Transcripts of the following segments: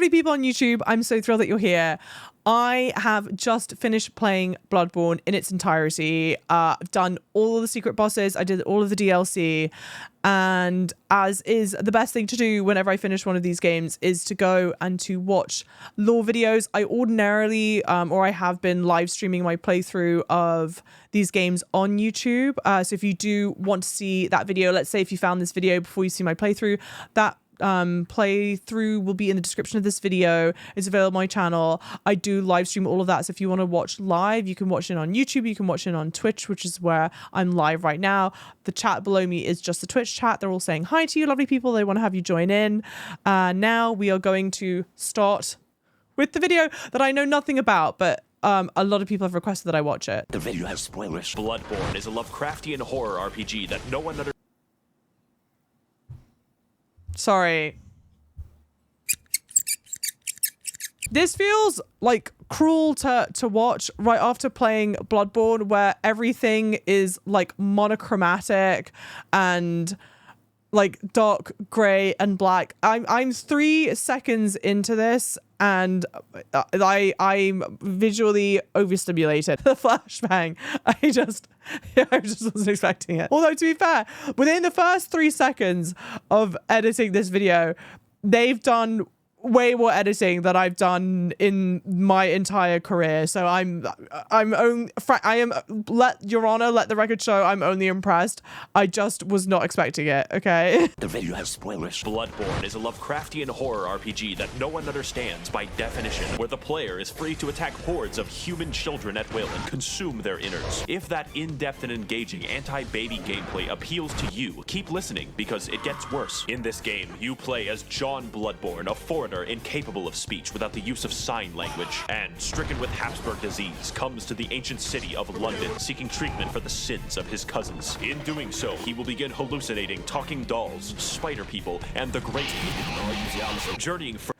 lovely people on YouTube. I'm so thrilled that you're here. I have just finished playing Bloodborne in its entirety. I've done all of the secret bosses. I did all of the DLC. And as is the best thing to do whenever I finish one of these games is to go and to watch lore videos. I ordinarily, or I have been live streaming my playthrough of these games on YouTube. So if you do want to see that video, let's say if you found this video before you see my playthrough, that playthrough will be in the description of this video. It's available on my channel. I do live stream all of that, so if you want to watch live, you can watch it on YouTube, you can watch it on Twitch, which is where I'm live right now. The chat below me is just the Twitch chat. They're all saying hi to you, lovely people. They want to have you join in. Now we are going to start with the video that I know nothing about, but a lot of people have requested that I watch it. The video has spoilers. Bloodborne is a Lovecraftian horror RPG that no one understands. Sorry. This feels like cruel to watch right after playing Bloodborne, where everything is like monochromatic and like dark gray and black. I'm 3 seconds into this and I'm visually overstimulated. The flashbang, I just wasn't expecting it. Although to be fair, within the first 3 seconds of editing this video, they've done way more editing than I've done in my entire career. So let Your Honor, let the record show I'm only impressed. I just was not expecting it, okay? The video has spoilers. Bloodborne is a Lovecraftian horror RPG that no one understands by definition, where the player is free to attack hordes of human children at will and consume their innards. If that in-depth and engaging anti-baby gameplay appeals to you, keep listening because it gets worse. In this game, you play as John Bloodborne, a foreigner incapable of speech without the use of sign language, and stricken with Habsburg disease, comes to the ancient city of London seeking treatment for the sins of his cousins. In doing so, he will begin hallucinating talking dolls, spider people, and the great journeying for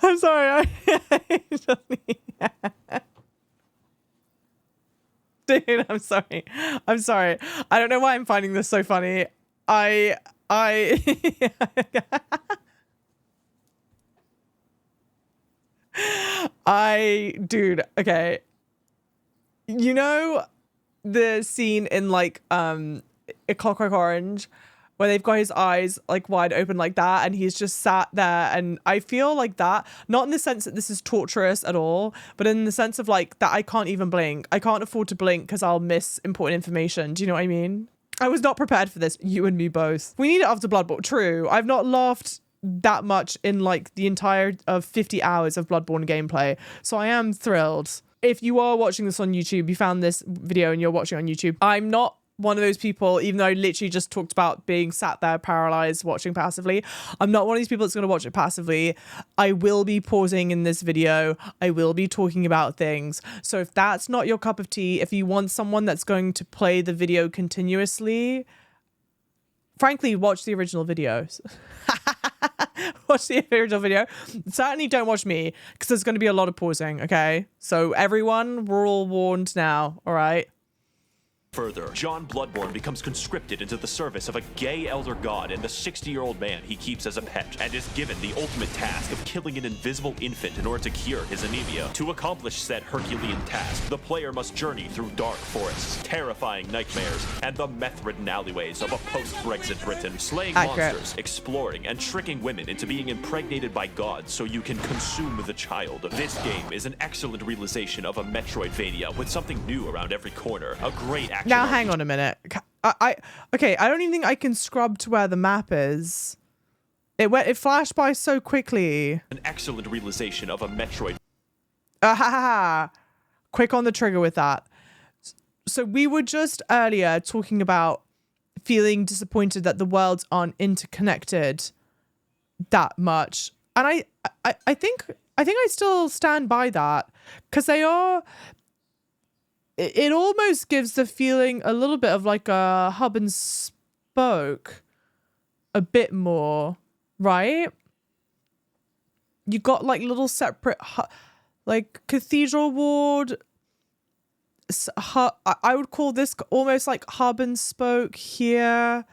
I'm sorry. Dude, I'm sorry. I don't know why I'm finding this so funny. Dude, okay. You know the scene in like A Clockwork Orange where they've got his eyes like wide open like that and he's just sat there, and I feel like that, not in the sense that this is torturous at all, but in the sense of like that I can't even blink. I can't afford to blink because I'll miss important information. Do you know what I mean? I was not prepared for this. You and me both. We need it after Bloodborne. True. I've not laughed that much in like the entire of 50 hours of Bloodborne gameplay. So I am thrilled. If you are watching this on YouTube, you found this video and you're watching on YouTube, I'm not one of those people, even though I literally just talked about being sat there paralyzed watching passively. I'm not one of these people that's going to watch it passively. I will be pausing in this video. I will be talking about things. So if that's not your cup of tea, if you want someone that's going to play the video continuously, frankly, watch the original videos. Watch the original video. Certainly don't watch me because there's going to be a lot of pausing, okay? So everyone, we're all warned now, all right? Further, John Bloodborne becomes conscripted into the service of a gay elder god and the 60-year-old man he keeps as a pet, and is given the ultimate task of killing an invisible infant in order to cure his anemia. To accomplish said Herculean task, the player must journey through dark forests, terrifying nightmares, and the meth-ridden alleyways of a post-Brexit Britain, slaying monsters, exploring, and tricking women into being impregnated by gods so you can consume the child. This game is an excellent realization of a Metroidvania with something new around every corner, a great action. Now, hang on a minute. Okay, I don't even think I can scrub to where the map is. It flashed by so quickly. An excellent realization of a Metroid. Quick on the trigger with that. So we were just earlier talking about feeling disappointed that the worlds aren't interconnected that much. And I think I still stand by that, because they are. It almost gives the feeling a little bit of like a hub and spoke a bit more, right? You got like little separate like Cathedral Ward I would call this almost like hub and spoke here.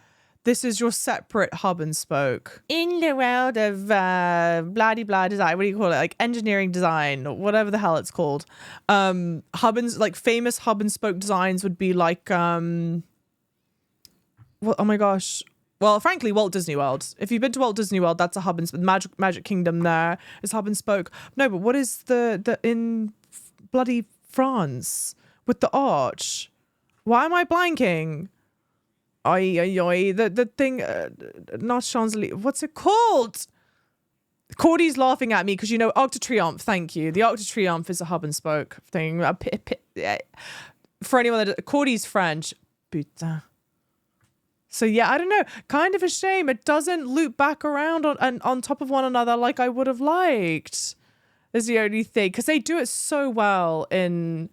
This is your separate hub and spoke. In the world of blah design, what do you call it? Like engineering design, or whatever the hell it's called. Like famous hub and spoke designs would be like, oh my gosh. Well, frankly, Walt Disney World. If you've been to Walt Disney World, that's a hub and Magic Kingdom there is hub and spoke. No, but what is the in bloody France with the arch? Why am I blanking? The thing, not Champs-Élysées. What's it called? Cordy's laughing at me because, you know, Arc de Triomphe. Thank you. The Arc de Triomphe is a hub and spoke thing. For anyone that Cordy's French. Putain. So yeah, I don't know. Kind of a shame it doesn't loop back around on top of one another like I would have liked. Is the only thing, because they do it so well in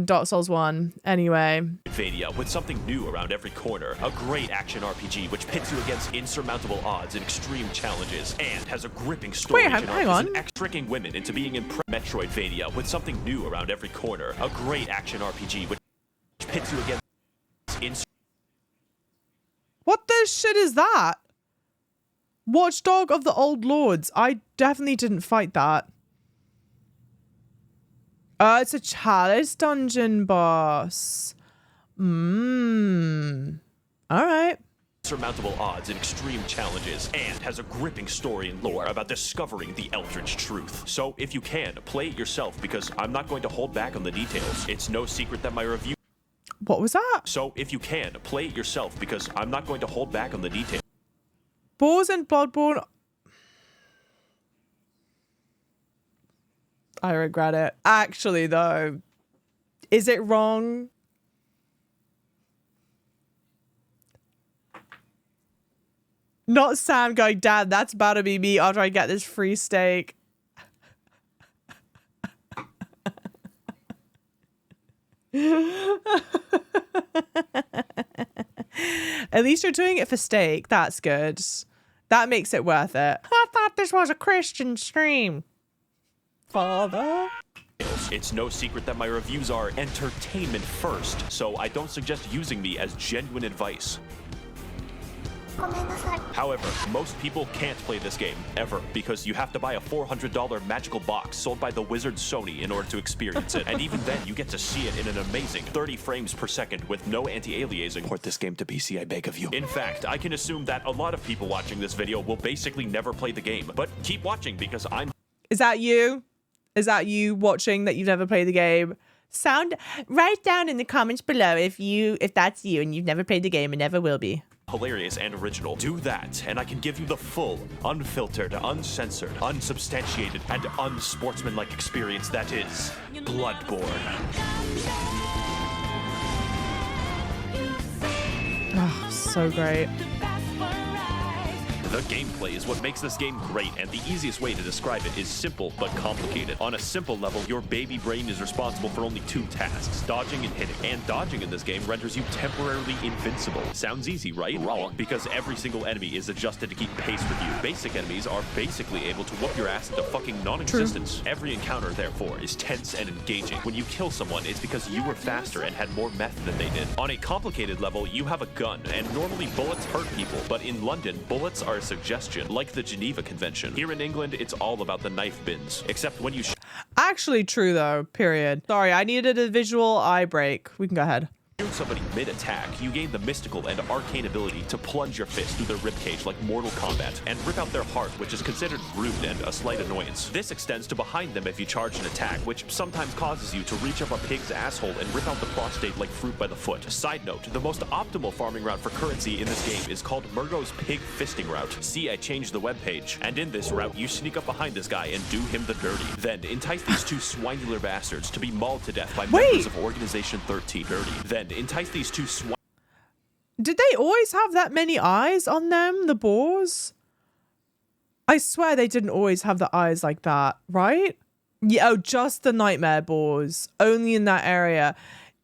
Dark Souls 1 anyway. Vadia with something new around every corner. A great action RPG which pits you against insurmountable odds and extreme challenges, and has a gripping story. Wait, hang on. Tricking women into being Metroid Vadia with something new around every corner. A great action RPG which pits you against What the shit is that? Watchdog of the Old Lords. I definitely didn't fight that. It's a chalice dungeon boss. All right. Surmountable odds and extreme challenges, and has a gripping story and lore about discovering the eldritch truth. So if you can, play it yourself, because I'm not going to hold back on the details. It's no secret that my review... What was that? So if you can, play it yourself, because I'm not going to hold back on the details. Boars and Bloodborne... I regret it. Actually, though, is it wrong? Not Sam going, Dad, that's about to be me after I get this free steak. At least you're doing it for steak. That's good. That makes it worth it. I thought this was a Christian stream. Father? It's no secret that my reviews are entertainment first, so I don't suggest using me as genuine advice. However, most people can't play this game, ever, because you have to buy a $400 magical box sold by the wizard Sony in order to experience it. And even then, you get to see it in an amazing 30 frames per second with no anti-aliasing. Port this game to PC, I beg of you. In fact, I can assume that a lot of people watching this video will basically never play the game, but keep watching because I'm... Is that you? Is that you watching that you've never played the game? Write down in the comments below if that's you and you've never played the game and never will be. Hilarious and original. Do that, and I can give you the full, unfiltered, uncensored, unsubstantiated, and unsportsmanlike experience that is Bloodborne. Oh, so great. The gameplay is what makes this game great, and the easiest way to describe it is simple but complicated. On a simple level, your baby brain is responsible for only 2 tasks, dodging and hitting. And dodging in this game renders you temporarily invincible. Sounds easy, right? Wrong, because every single enemy is adjusted to keep pace with you. Basic enemies are basically able to whoop your ass into fucking non-existence. True. Every encounter, therefore, is tense and engaging. When you kill someone, it's because you were faster and had more meth than they did. On a complicated level, you have a gun, and normally bullets hurt people, but in London, bullets are a suggestion, like the Geneva Convention. Here in England, it's all about the knife bins, except when you actually true though, period. Sorry, I needed a visual eye break. We can go ahead. shoot somebody mid-attack, you gain the mystical and arcane ability to plunge your fist through their ribcage like Mortal Kombat, and rip out their heart, which is considered rude and a slight annoyance. This extends to behind them if you charge an attack, which sometimes causes you to reach up a pig's asshole and rip out the prostate like fruit by the foot. Side note, the most optimal farming route for currency in this game is called Murgo's Pig Fisting Route. See, I changed the webpage. And in this route, you sneak up behind this guy and do him the dirty. Then entice these two swinular bastards to be mauled to death by members of Organization 13. Dirty. Then entice these two Did they always have that many eyes on them, the boars? I swear they didn't always have the eyes like that, right? Yeah, oh, just the nightmare boars. Only in that area.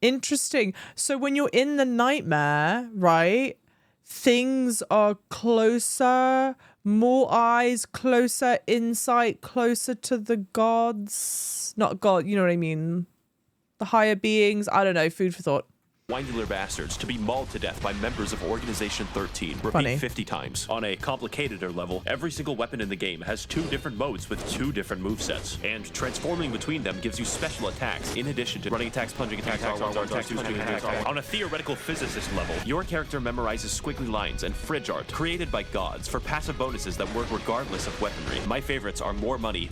Interesting. So when you're in the nightmare, right, things are closer, more eyes, closer insight, closer to the gods. Not God, you know what I mean? the higher beings. I don't know. Food for thought. Windular bastards to be mauled to death by members of Organization 13. Repeat Funny. 50 times. On a complicateder level, every single weapon in the game has 2 different modes with 2 different movesets, and transforming between them gives you special attacks in addition to running attacks, plunging attacks, On a theoretical physicist level, your character memorizes squiggly lines and fridge art created by gods for passive bonuses that work regardless of weaponry. My favorites are more money,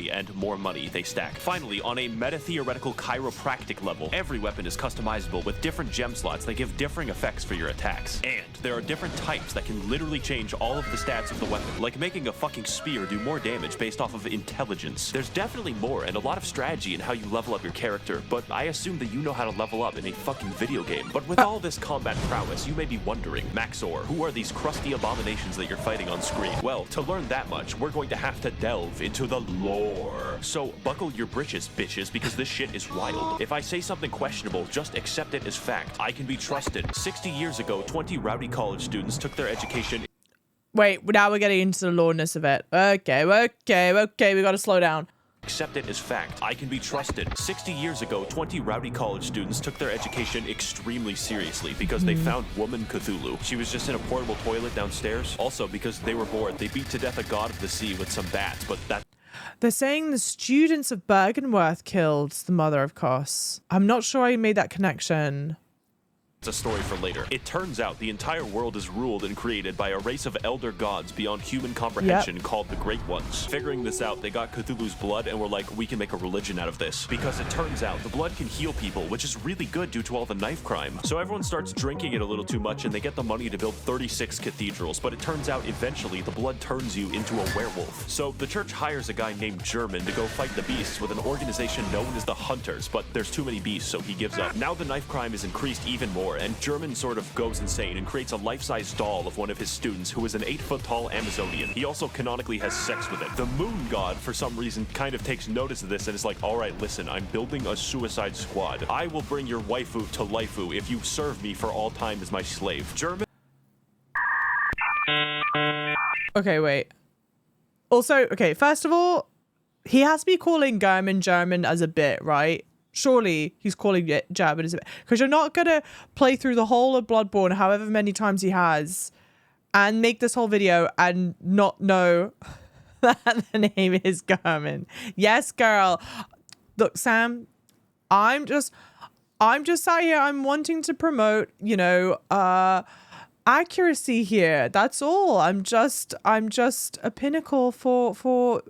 and more money they stack. Finally, on a meta-theoretical chiropractic level, every weapon is customizable with different gem slots that give differing effects for your attacks. And there are different types that can literally change all of the stats of the weapon, like making a fucking spear do more damage based off of intelligence. There's definitely more and a lot of strategy in how you level up your character, but I assume that you know how to level up in a fucking video game. But with all this combat prowess, you may be wondering, Max0r, who are these crusty abominations that you're fighting on screen? Well, to learn that much, we're going to have to delve into the lore. So buckle your britches, bitches, because this shit is wild. If I say something questionable, just accept it as fact. I can be trusted. 60 years ago, 20 rowdy college students took their education. Wait, now we're getting into the lawness of it. Okay, we gotta slow down. Accept it as fact. I can be trusted. 60 years ago, 20 rowdy college students took their education extremely seriously because they found woman Cthulhu. She was just in a portable toilet downstairs. Also, because they were bored, they beat to death a god of the sea with some bats, but that... They're saying the students of Bergenworth killed the mother of Kos. I'm not sure I made that connection. It's a story for later. It turns out the entire world is ruled and created by a race of elder gods beyond human comprehension called the Great Ones. Figuring this out, they got Cthulhu's blood and were like, we can make a religion out of this. Because it turns out the blood can heal people, which is really good due to all the knife crime. So everyone starts drinking it a little too much and they get the money to build 36 cathedrals, but it turns out eventually the blood turns you into a werewolf. So the church hires a guy named German to go fight the beasts with an organization known as the Hunters, but there's too many beasts, so he gives up. Now the knife crime is increased even more, and German sort of goes insane and creates a life-size doll of one of his students who is an 8-foot-tall Amazonian. He also canonically has sex with it. The moon god, for some reason, kind of takes notice of this and is like, all right, listen, I'm building a suicide squad. I will bring your waifu to laifu if you serve me for all time as my slave. German... Okay, wait. Also, okay, first of all, he has to be calling German as a bit, right? Surely he's calling it German as a bit. Because you're not going to play through the whole of Bloodborne however many times he has and make this whole video and not know that the name is German. Yes, girl. Look, Sam, I'm just sat here. I'm wanting to promote, you know, accuracy here. That's all. I'm just a pinnacle for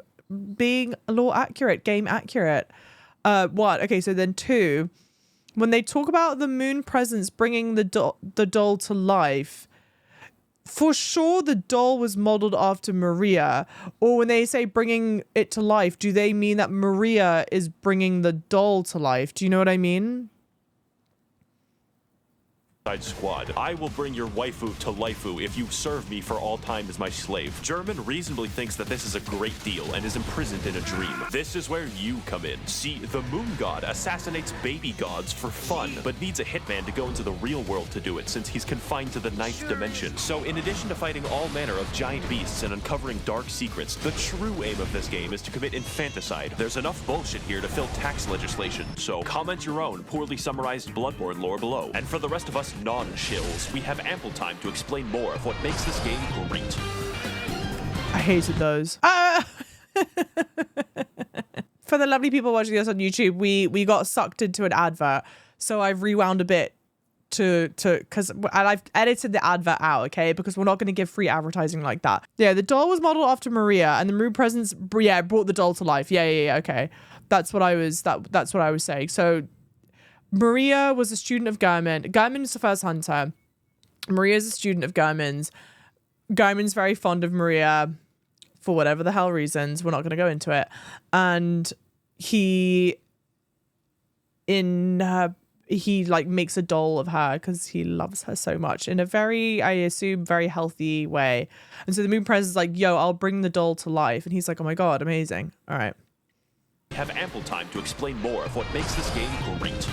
being lore accurate, game accurate. One. Okay, so then 2, when they talk about the moon presence bringing the doll to life, for sure the doll was modeled after Maria. Or when they say bringing it to life, do they mean that Maria is bringing the doll to life? Do you know what I mean? Squad. I will bring your waifu to laifu if you serve me for all time as my slave. German reasonably thinks that this is a great deal and is imprisoned in a dream. This is where you come in. See, the moon god assassinates baby gods for fun, but needs a hitman to go into the real world to do it since he's confined to the 9th dimension. So in addition to fighting all manner of giant beasts and uncovering dark secrets, the true aim of this game is to commit infanticide. There's enough bullshit here to fill tax legislation, so comment your own poorly summarized Bloodborne lore below. And for the rest of us non-shills, we have ample time to explain more of what makes this game great. I hated those. For the lovely people watching this on YouTube, we got sucked into an advert, so I've rewound a bit because I've edited the advert out, okay, because we're not going to give free advertising like that. Yeah, the doll was modeled after Maria, and the moon presence, yeah, brought the doll to life. Yeah, okay, that's what I was saying. So Maria was a student of Gehrman. Gehrman is the first hunter. Maria is a student of Gehrman's. Gehrman's very fond of Maria for whatever the hell reasons. We're not going to go into it. And he like makes a doll of her because he loves her so much in a very, I assume, very healthy way. And so the moon presence is like, yo, I'll bring the doll to life. And he's like, oh my God, amazing. All right. Have ample time to explain more of what makes this game great.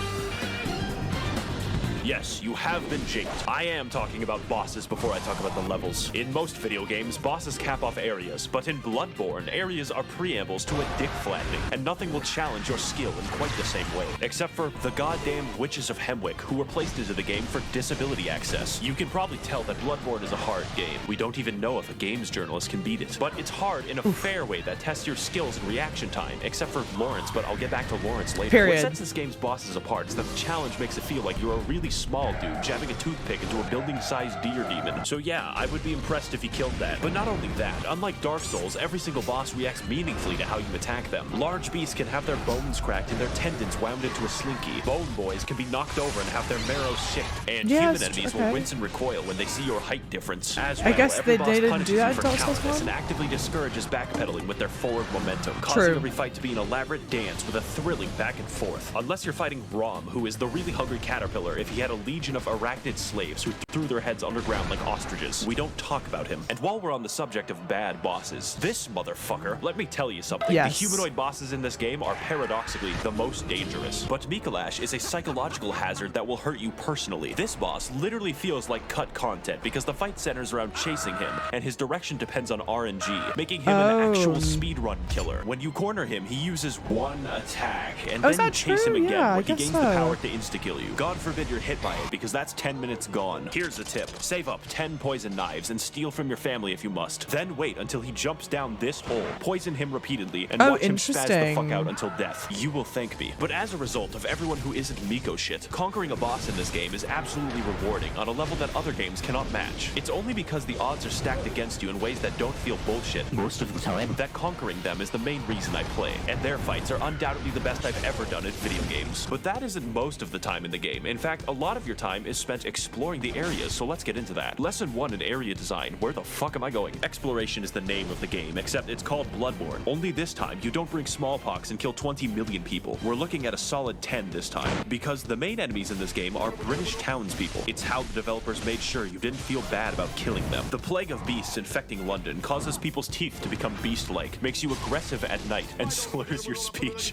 Yes, you have been japed. I am talking about bosses before I talk about the levels. In most video games, bosses cap off areas, but in Bloodborne, areas are preambles to a dick flattening, and nothing will challenge your skill in quite the same way. Except for the goddamn Witches of Hemwick, who were placed into the game for disability access. You can probably tell that Bloodborne is a hard game. We don't even know if a games journalist can beat it. But it's hard in a fair way that tests your skills and reaction time, except for Lawrence, but I'll get back to Lawrence later. Period. What sets this game's bosses apart is that the challenge makes it feel like you're a really small dude jabbing a toothpick into a building-sized deer demon. So yeah, I would be impressed if you killed that. But not only that, unlike Dark Souls, every single boss reacts meaningfully to how you attack them. Large beasts can have their bones cracked and their tendons wound into a slinky. Bone boys can be knocked over and have their marrow shipped. And human enemies will wince and recoil when they see your height difference. As well, I guess every they boss didn't punishes do you that for in Dark Souls cowardice 1? and actively discourages backpedaling with their forward momentum, causing every fight to be an elaborate dance with a thrilling back and forth. Unless you're fighting Rom, who is the really hungry caterpillar if he had a legion of arachnid slaves who threw their heads underground like ostriches. We don't talk about him. And while we're on the subject of bad bosses, this motherfucker, let me tell you something. Yes. The humanoid bosses in this game are paradoxically the most dangerous. But Mikolash is a psychological hazard that will hurt you personally. This boss literally feels like cut content because the fight centers around chasing him, and his direction depends on RNG, making him an actual speedrun killer. When you corner him, he uses one attack, and then you chase him again when he gains the power to insta-kill you. God forbid you're hit by it, because that's 10 minutes gone. Here's a tip. Save up 10 poison knives and steal from your family if you must. Then wait until he jumps down this hole, poison him repeatedly, and watch him spaz the fuck out until death. You will thank me. But as a result of everyone who isn't Miko shit, conquering a boss in this game is absolutely rewarding on a level that other games cannot match. It's only because the odds are stacked against you in ways that don't feel bullshit most of the time that conquering them is the main reason I play, and their fights are undoubtedly the best I've ever done at video games. But that isn't most of the time in the game. In fact, a lot of your time is spent exploring the areas, so let's get into that. Lesson 1 in area design. Where the fuck am I going? Exploration is the name of the game, except it's called Bloodborne. Only this time, you don't bring smallpox and kill 20 million people. We're looking at a solid 10 this time, because the main enemies in this game are British townspeople. It's how the developers made sure you didn't feel bad about killing them. The plague of beasts infecting London causes people's teeth to become beast-like, makes you aggressive at night, and slurs your speech.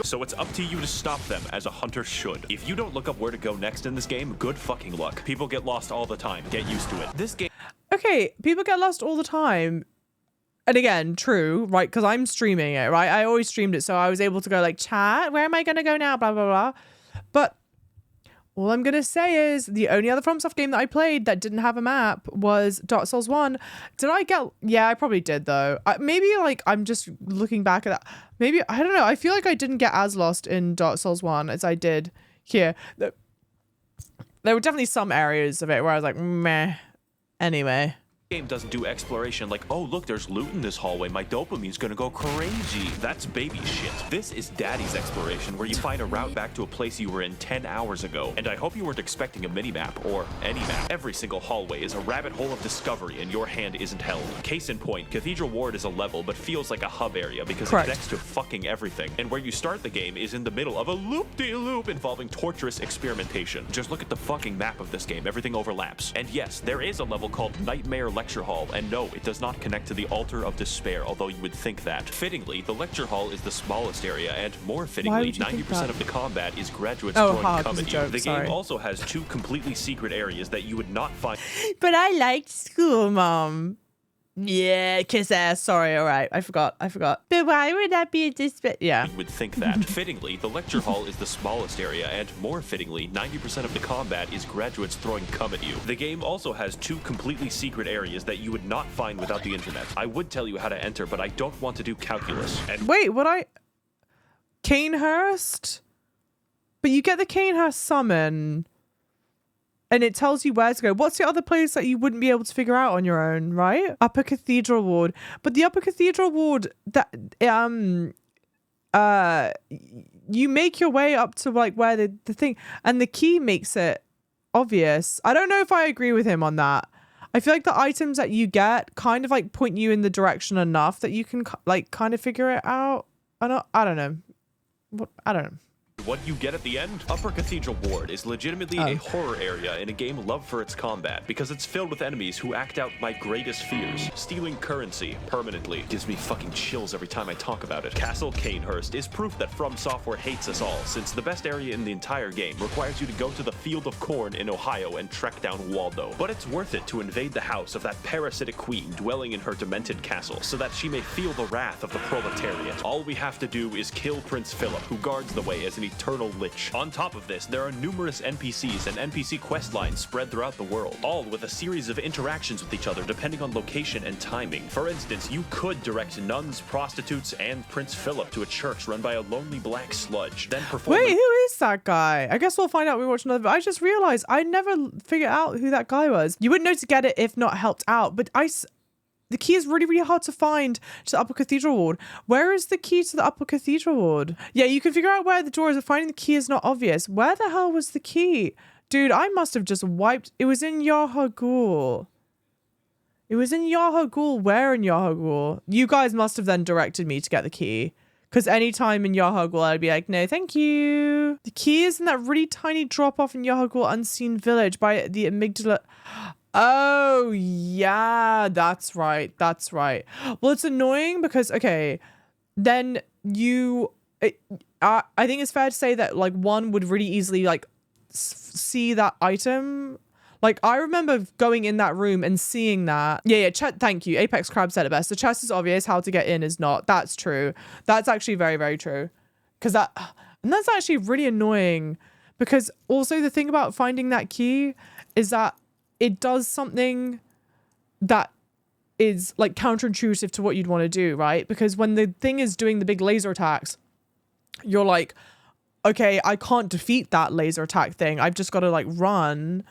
So it's up to you to stop them, as a hunter should. If you don't look up where to go next in this game, good fucking luck. People get lost all the time. Get used to it. This game... Okay, people get lost all the time. And again, true, right? Because I'm streaming it, right? I always streamed it, so I was able to go like, chat, where am I going to go now? Blah, blah, blah. But all I'm going to say is the only other FromSoft game that I played that didn't have a map was Dark Souls 1. Did I get... Yeah, I probably did, though. Maybe, like, I'm just looking back at that. Maybe, I don't know. I feel like I didn't get as lost in Dark Souls 1 as I did here. There were definitely some areas of it where I was like, meh. Anyway. Game doesn't do exploration like, oh look, there's loot in this hallway, my dopamine's gonna go crazy. That's baby shit. This is daddy's exploration, where you find a route back to a place you were in 10 hours ago. And I hope you weren't expecting a mini-map, or any map. Every single hallway is a rabbit hole of discovery, and your hand isn't held. Case in point, Cathedral Ward is a level, but feels like a hub area because it connects to fucking everything. And where you start the game is in the middle of a loop-de-loop involving torturous experimentation. Just look at the fucking map of this game, everything overlaps. And yes, there is a level called Nightmare Lecture Hall, and no, it does not connect to the Altar of Despair, although you would think that. Fittingly, the Lecture Hall is the smallest area, and more fittingly, 90% of the combat is graduates throwing cum at you. The game also has 2 completely secret areas that you would not find. But I liked school, Mom. Yeah, kiss ass. Sorry, all right. I forgot. But why would that be a Yeah. You would think that. Fittingly, the lecture hall is the smallest area, and more fittingly, 90% of the combat is graduates throwing cum at you. The game also has 2 completely secret areas that you would not find without the internet. I would tell you how to enter, but I don't want to do calculus. And wait, Canehurst? But you get the Canehurst summon, and it tells you where to go. What's the other place that you wouldn't be able to figure out on your own, right? Upper Cathedral Ward. But the Upper Cathedral Ward, that you make your way up to like where the thing, and the key makes it obvious. I don't know if I agree with him on that. I feel like the items that you get kind of like point you in the direction enough that you can like kind of figure it out. I don't know. I don't know. What you get at the end? Upper Cathedral Ward is legitimately a horror area in a game loved for its combat, because it's filled with enemies who act out my greatest fears. Stealing currency permanently gives me fucking chills every time I talk about it. Castle Canehurst is proof that FromSoftware hates us all, since the best area in the entire game requires you to go to the Field of Corn in Ohio and trek down Waldo. But it's worth it to invade the house of that parasitic queen dwelling in her demented castle, so that she may feel the wrath of the proletariat. All we have to do is kill Prince Philip, who guards the way as an eternal lich. On top of this, there are numerous NPCs and NPC quest lines spread throughout the world, all with a series of interactions with each other depending on location and timing. For instance, you could direct nuns, prostitutes, and Prince Philip to a church run by a lonely black sludge, then perform— Wait, who is that guy? I guess we'll find out when we watch another. I just realized I never figured out who that guy was. You wouldn't know to get it if not helped out, but the key is really, really hard to find to the Upper Cathedral Ward. Where is the key to the Upper Cathedral Ward? Yeah, you can figure out where the door is, but finding the key is not obvious. Where the hell was the key? Dude, I must have just wiped. It was in Yharnam. It was in Yharnam. Where in Yharnam? You guys must have then directed me to get the key. Because anytime in Yharnam, I'd be like, no, thank you. The key is in that really tiny drop-off in Yharnam Unseen Village by the amygdala. Oh, yeah, that's right. That's right. Well, it's annoying because, okay, then I think it's fair to say that, like, one would really easily, like, see that item. Like, I remember going in that room and seeing that. Yeah, thank you. Apex Crab said it best. The chest is obvious. How to get in is not. That's true. That's actually very, very true. And that's actually really annoying. Because also the thing about finding that key is that it does something that is like counterintuitive to what you'd want to do, right? Because when the thing is doing the big laser attacks, you're like, okay, I can't defeat that laser attack thing. I've just got to like run.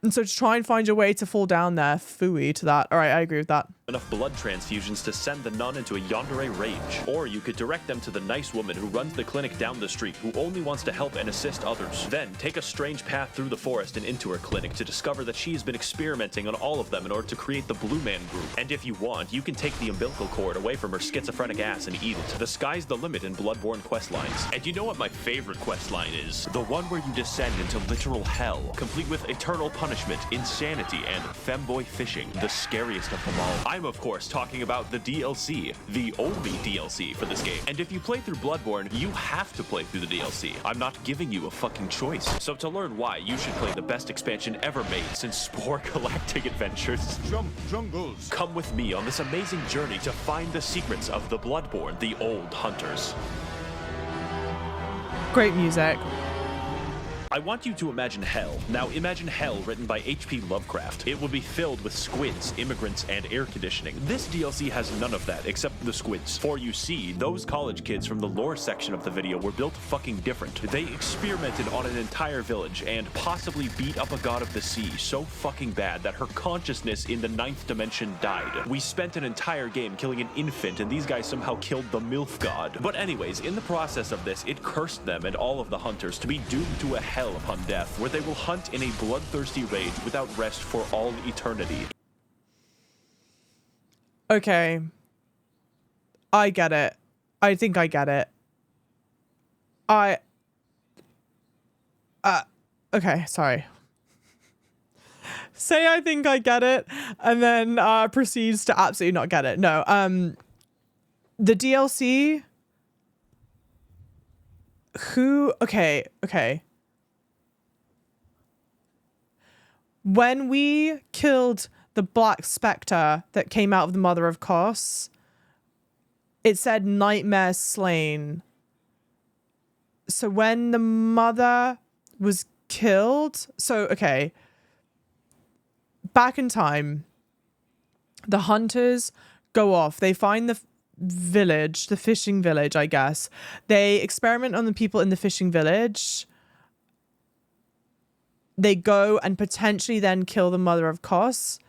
And so to try and find your way to fall down there, phooey to that. All right, I agree with that. Enough blood transfusions to send the nun into a yandere rage. Or you could direct them to the nice woman who runs the clinic down the street, who only wants to help and assist others. Then take a strange path through the forest and into her clinic to discover that she has been experimenting on all of them in order to create the Blue Man Group. And if you want, you can take the umbilical cord away from her schizophrenic ass and eat it. The sky's the limit in Bloodborne questlines. And you know what my favorite questline is? The one where you descend into literal hell, complete with eternal punishment, insanity, and femboy fishing, the scariest of them all. I'm of course talking about the DLC, the only DLC for this game. And if you play through Bloodborne, you have to play through the DLC. I'm not giving you a fucking choice. So to learn why, you should play the best expansion ever made since Spore Galactic Adventures. Jungles. Come with me on this amazing journey to find the secrets of the Bloodborne, the old hunters. Great music. I want you to imagine hell. Now imagine hell written by H.P. Lovecraft. It would be filled with squids, immigrants, and air conditioning. This DLC has none of that except the squids. For you see, those college kids from the lore section of the video were built fucking different. They experimented on an entire village and possibly beat up a god of the sea so fucking bad that her consciousness in the 9th dimension died. We spent an entire game killing an infant and these guys somehow killed the MILF god. But anyways, in the process of this, it cursed them and all of the hunters to be doomed to a hell upon death, where they will hunt in a bloodthirsty rage without rest for all eternity. Okay. I get it. I think I get it. Okay, sorry. Say I think I get it, and then proceeds to absolutely not get it. No, the DLC... Okay. When we killed the Black Spectre that came out of the Mother of Kos, it said nightmare slain. So when the mother was killed, okay. Back in time, the hunters go off. They find the village, the fishing village, I guess. They experiment on the people in the fishing village. They go and potentially then kill the Mother of Kos.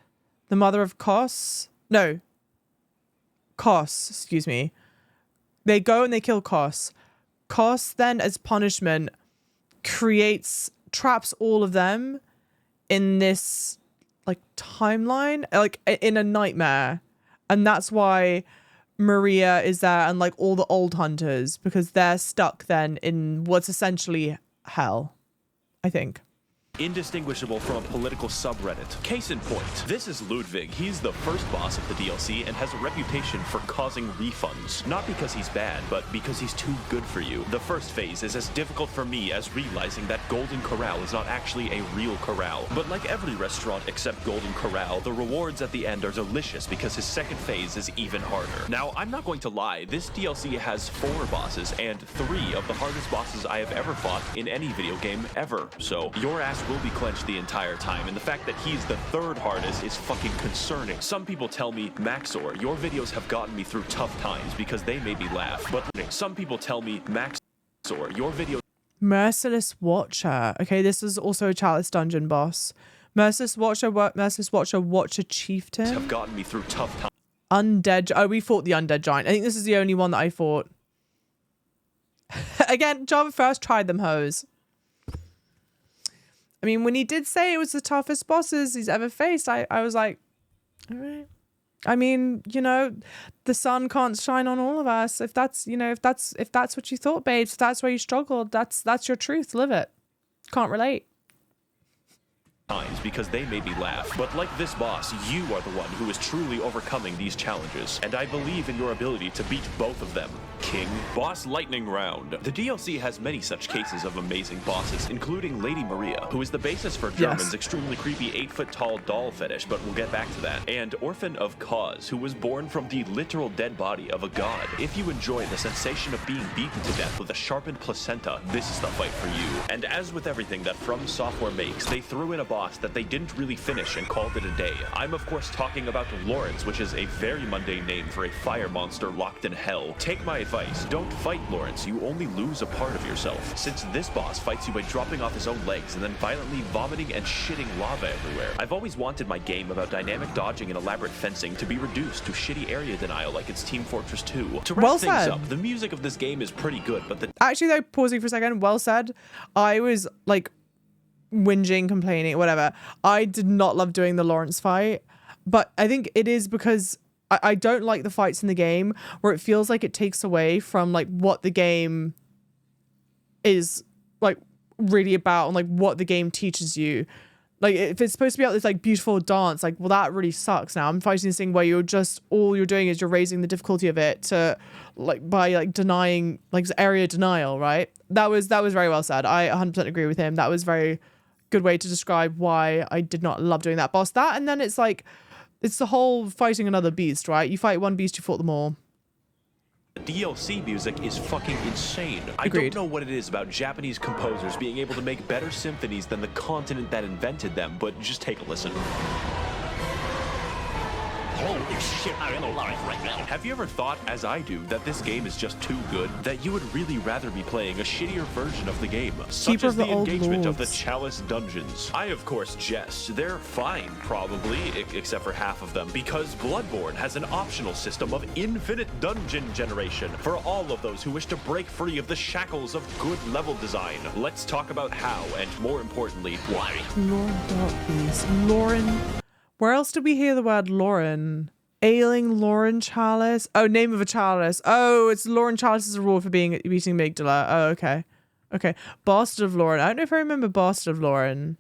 The Mother of Kos? No. Kos, excuse me. They go and they kill Kos. Kos then, as punishment, traps all of them in this, like, timeline. Like, in a nightmare. And that's why Maria is there and like all the old hunters, because they're stuck then in what's essentially hell, I think. Indistinguishable from a political subreddit. Case in point, this is Ludwig. He's the first boss of the DLC and has a reputation for causing refunds. Not because he's bad, but because he's too good for you. The first phase is as difficult for me as realizing that Golden Corral is not actually a real corral. But like every restaurant except Golden Corral, the rewards at the end are delicious because his second phase is even harder. Now, I'm not going to lie, this DLC has 4 bosses and 3 of the hardest bosses I have ever fought in any video game ever. So, your ass will be clenched the entire time, and the fact that he's the 3rd hardest is fucking concerning. Some people tell me, Max0r, your videos have gotten me through tough times because they made me laugh. But some people tell me, Max0r, your videos... Merciless Watcher. Okay, this is also a Chalice Dungeon boss. Merciless Watcher, Watcher Chieftain. ...have gotten me through tough times. Undead... Oh, we fought the Undead Giant. I think this is the only one that I fought. Again, Java first tried them hoes. I mean, when he did say it was the toughest bosses he's ever faced, I was like, all right. I mean, you know, the sun can't shine on all of us. If that's, you know, if that's what you thought, babes, if that's where you struggled, that's your truth. Live it. Can't relate. Times because they made me laugh. But like this boss, you are the one who is truly overcoming these challenges, and I believe in your ability to beat both of them. King. Boss Lightning Round. The DLC has many such cases of amazing bosses, including Lady Maria, who is the basis for German's extremely creepy 8-foot-tall doll fetish, but we'll get back to that, and Orphan of Cause, who was born from the literal dead body of a god. If you enjoy the sensation of being beaten to death with a sharpened placenta, this is the fight for you. And as with everything that FromSoftware makes, they threw in a boss that they didn't really finish and called it a day. I'm of course talking about Lawrence, which is a very mundane name for a fire monster locked in hell. Take my advice, don't fight Lawrence, you only lose a part of yourself, since this boss fights you by dropping off his own legs and then violently vomiting and shitting lava everywhere. I've always wanted my game about dynamic dodging and elaborate fencing to be reduced to shitty area denial like it's Team Fortress 2. To wrap things up, the music of this game is pretty good, but the... Actually though, pausing for a second, well said. I was like whinging, complaining, whatever. I did not love doing the Lawrence fight, but I think it is because I don't like the fights in the game where it feels like it takes away from like what the game is like really about and like what the game teaches you. Like if it's supposed to be about this like beautiful dance, like, well, that really sucks. Now I'm fighting this thing where you're just, all you're doing is you're raising the difficulty of it to like by like denying like area denial, right? That was very well said. I 100% agree with him. That was very good way to describe why I did not love doing that boss. That, and then it's like, it's the whole fighting another beast, right? You fight one beast, you fought them all. The DLC music is fucking insane. Agreed. I don't know what it is about Japanese composers being able to make better symphonies than the continent that invented them, but just take a listen. Holy shit, I'm alive right now. Have you ever thought, as I do, that this game is just too good? That you would really rather be playing a shittier version of the game? Such as the engagement of the Chalice Dungeons. I, of course, jest. They're fine, probably, except for half of them, because Bloodborne has an optional system of infinite dungeon generation for all of those who wish to break free of the shackles of good level design. Let's talk about how, and more importantly, why. Lauren Darkbeast. Lauren... Where else did we hear the word Lauren? Ailing Lauren Chalice. Oh, name of a chalice. Oh, it's Lauren Chalice's reward for beating Amygdala. Oh, okay. Okay. Bastard of Lauren. I don't know if I remember Bastard of Lauren.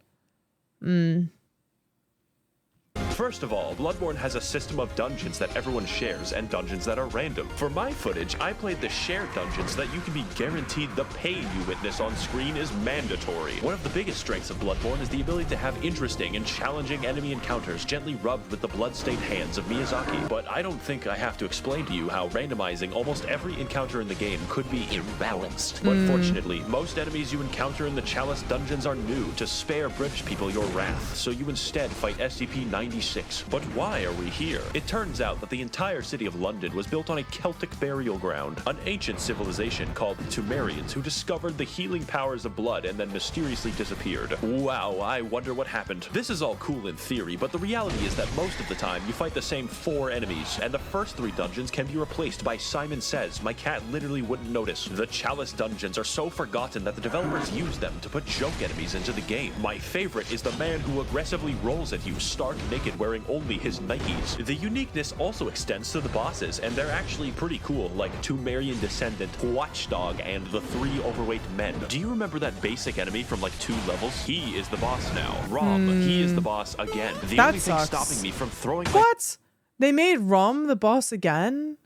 First of all, Bloodborne has a system of dungeons that everyone shares and dungeons that are random. For my footage, I played the shared dungeons that you can be guaranteed the pain you witness on screen is mandatory. One of the biggest strengths of Bloodborne is the ability to have interesting and challenging enemy encounters gently rubbed with the blood-stained hands of Miyazaki. But I don't think I have to explain to you how randomizing almost every encounter in the game could be imbalanced. But fortunately, most enemies you encounter in the Chalice dungeons are new to spare British people your wrath, so you instead fight SCP-96. But why are we here? It turns out that the entire city of London was built on a Celtic burial ground, an ancient civilization called the Tumerians who discovered the healing powers of blood and then mysteriously disappeared. Wow, I wonder what happened. This is all cool in theory, but the reality is that most of the time you fight the same 4 enemies, and the first 3 dungeons can be replaced by Simon Says. My cat literally wouldn't notice. The Chalice dungeons are so forgotten that the developers use them to put joke enemies into the game. My favorite is the man who aggressively rolls at you stark naked wearing only his Nikes. The uniqueness also extends to the bosses, and they're actually pretty cool, like Tumerian Descendant, Watchdog, and the 3 overweight men. Do you remember that basic enemy from like 2 levels? He is the boss now. Rom, he is the boss again. The only thing stopping me from throwing What? They made Rom the boss again?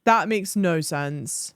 That makes no sense.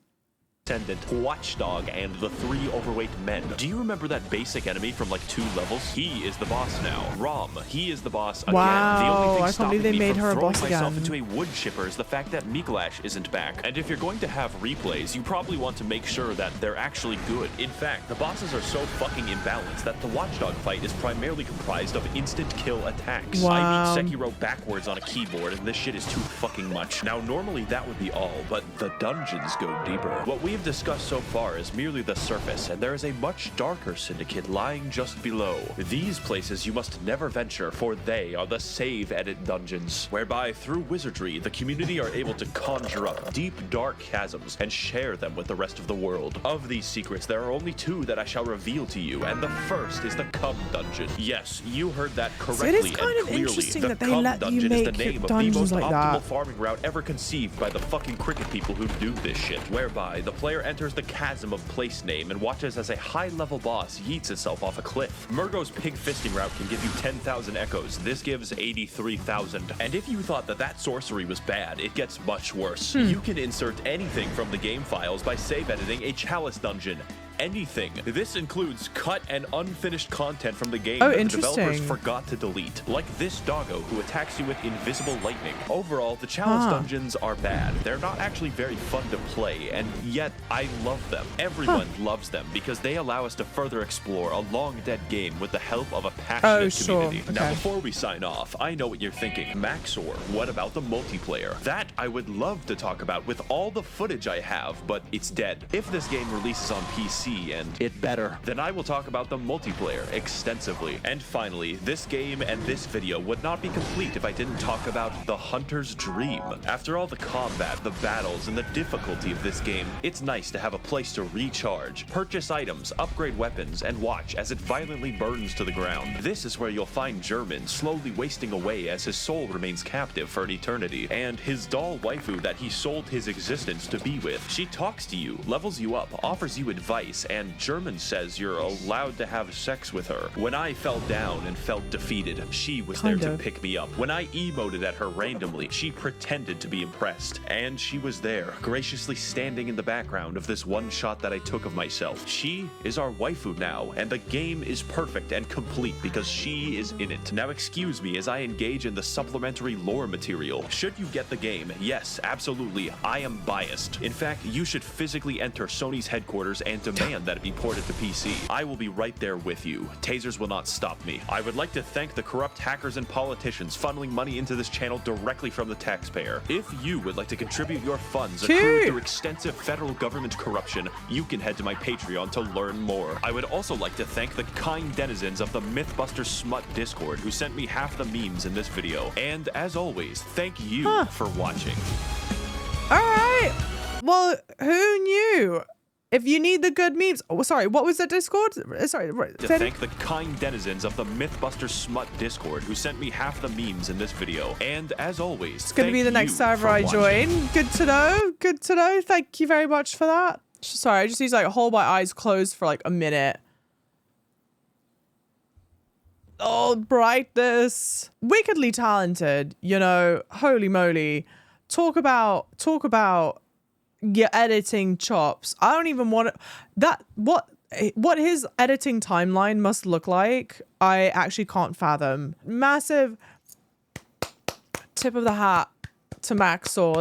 Descendant, Watchdog, and the 3 overweight men. Do you remember that basic enemy from like 2 levels? He is the boss now. Rom, he is the boss again. Wow, the only thing I can't believe they made her a boss myself again. into a wood chipper is the fact that Mikolash isn't back. And if you're going to have replays, you probably want to make sure that they're actually good. In fact, the bosses are so fucking imbalanced that the Watchdog fight is primarily comprised of instant kill attacks. Wow. I beat Sekiro backwards on a keyboard, and this shit is too fucking much. Now, normally that would be all, but the dungeons go deeper. What we have discussed so far is merely the surface, and there is a much darker syndicate lying just below. These places you must never venture, for they are the save edit dungeons, whereby through wizardry the community are able to conjure up deep dark chasms and share them with the rest of the world. Of these secrets, there are only 2 that I shall reveal to you, and the first is the Cum Dungeon. Yes, you heard that correctly. So it is kind and of clearly. interesting The that they Cum let you Dungeon is the make name of the dungeons most like optimal that. farming route ever conceived by the fucking cricket people who do this shit, whereby the player enters the chasm of place name and watches as a high-level boss yeets itself off a cliff. Murgo's pig fisting route can give you 10,000 echoes. This gives 83,000. And if you thought that that sorcery was bad, it gets much worse. You can insert anything from the game files by save editing a chalice dungeon. Anything. This includes cut and unfinished content from the game that the developers forgot to delete, like this doggo who attacks you with invisible lightning. Overall, the chalice dungeons are bad. They're not actually very fun to play, and yet I love them. Everyone loves them because they allow us to further explore a long-dead game with the help of a passionate community. Now, before we sign off, I know what you're thinking. Max0r, what about the multiplayer? That I would love to talk about with all the footage I have, but it's dead. If this game releases on PC, and it better, then I will talk about the multiplayer extensively. And finally, this game and this video would not be complete if I didn't talk about the Hunter's Dream. After all the combat, the battles, and the difficulty of this game, it's nice to have a place to recharge, purchase items, upgrade weapons, and watch as it violently burns to the ground. This is where you'll find German slowly wasting away as his soul remains captive for an eternity, and his doll waifu that he sold his existence to be with. She talks to you, levels you up, offers you advice, and German says you're allowed to have sex with her. When I fell down and felt defeated, she was there to pick me up. When I emoted at her randomly, she pretended to be impressed. And she was there, graciously standing in the background of this one shot that I took of myself. She is our waifu now, and the game is perfect and complete because she is in it. Now excuse me as I engage in the supplementary lore material. Should you get the game, yes, absolutely, I am biased. In fact, you should physically enter Sony's headquarters and demand that it be ported to PC. I will be right there with you. Tasers will not stop me. I would like to thank the corrupt hackers and politicians funneling money into this channel directly from the taxpayer. If you would like to contribute your funds accrued through extensive federal government corruption, you can head to my Patreon to learn more. I would also like to thank the kind denizens of the Mythbusters Smut Discord who sent me half the memes in this video. And as always, thank you for watching. All right. Well, who knew? If you need the good memes, oh, sorry, what was the Discord? Sorry, to thank the kind denizens of the Mythbusters Smut Discord who sent me half the memes in this video. And as always, it's going to be the next server I join. Good to know. Good to know. Thank you very much for that. Sorry, I just need to like hold my eyes closed for like a minute. Oh, brightness. Wickedly talented, you know, holy moly. Talk about your editing chops. I don't even want to, what his editing timeline must look like, I actually can't fathom. Massive tip of the hat to Max0r.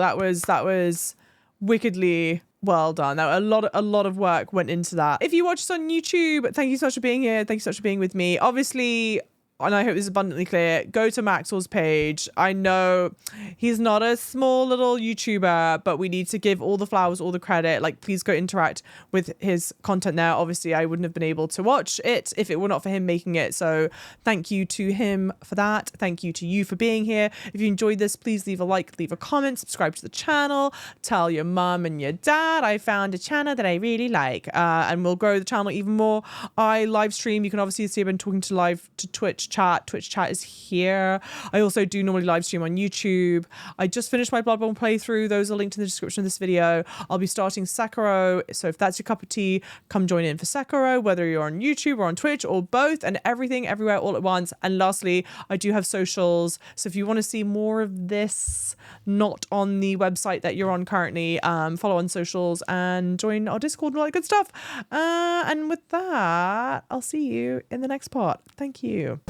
That was wickedly well done. Now, a lot of work went into that. If you watch us on YouTube, thank you so much for being here. Thank you so much for being with me. Obviously, and I hope this is abundantly clear, go to Max0r's page. I know he's not a small little YouTuber, but we need to give all the flowers, all the credit. Like, please go interact with his content there. Obviously, I wouldn't have been able to watch it if it were not for him making it. So thank you to him for that. Thank you to you for being here. If you enjoyed this, please leave a like, leave a comment, subscribe to the channel, tell your mum and your dad I found a channel that I really like, and we'll grow the channel even more. I live stream. You can obviously see I've been talking to Twitch chat. Twitch chat is here. I also do normally live stream on YouTube. I just finished my Bloodborne playthrough. Those are linked in the description of this video. I'll be starting Sekiro. So if that's your cup of tea, come join in for Sekiro, whether you're on YouTube or on Twitch or both, and everything everywhere all at once. And lastly, I do have socials. So if you want to see more of this, not on the website that you're on currently, follow on socials and join our Discord and all that good stuff. And with that, I'll see you in the next part. Thank you.